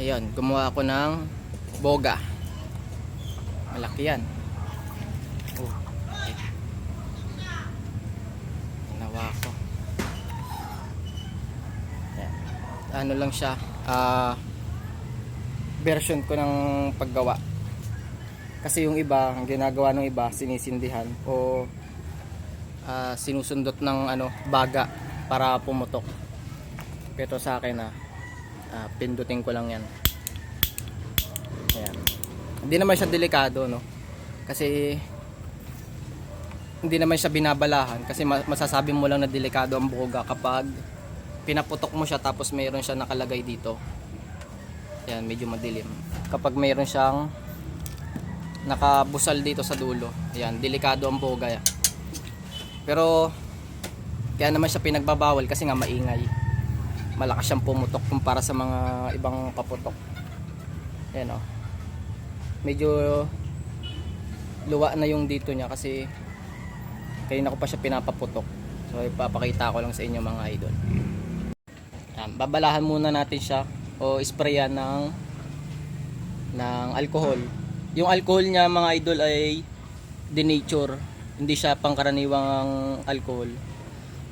Ayun, gumawa ako ng boga. Malaki yan. Oh, okay. Ginawa ko. Ayan. Ano lang siya, version ko ng paggawa. Kasi yung iba, ang ginagawa ng iba, sinisindihan o sinusundot ng baga para pumutok. Pero sa akin pindutin ko lang yan. Ayan. Hindi naman siya delikado, no? Kasi hindi naman siya binabalahan, kasi masasabi mo lang na delikado ang boga kapag pinaputok mo siya tapos mayroon siya nakalagay dito. Ayan, medyo madilim. Kapag mayroon siyang nakabusal dito sa dulo, ayan, delikado ang boga yan. Pero kaya naman siya pinagbabawal kasi nga maingay, malakas siyang pumutok kumpara sa mga ibang paputok. Ayan, oh. Medyo luwa na yung dito niya kasi kanina ko pa siya pinapaputok. So ipapakita ko lang sa inyo mga idol. Ayan, babalahan muna natin siya o sprayan ng alcohol. Yung alcohol niya mga idol ay denature, hindi siya pangkaraniwang alcohol.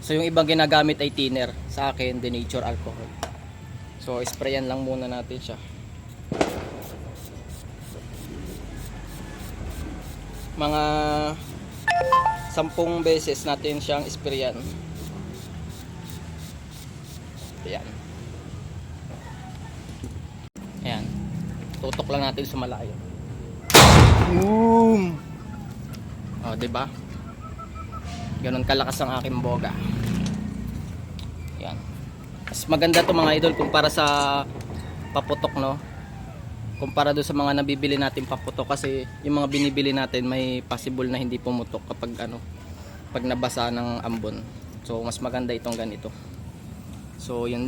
So yung ibang ginagamit ay thinner, sa akin denature alcohol. So sprayan lang muna natin siya. Mga 10 beses natin siyang sprayan. Ayan. Ayan. Tutok lang natin sa malayo. Boom! O, diba? Ganon kalakas ang aking boga. Ayan. Mas maganda to mga idol kumpara sa paputok, no? Kumpara do sa mga nabibili natin paputok, kasi yung mga binibili natin may possible na hindi pumutok kapag pag nabasa ng ambon. So mas maganda itong ganito. So yun lang.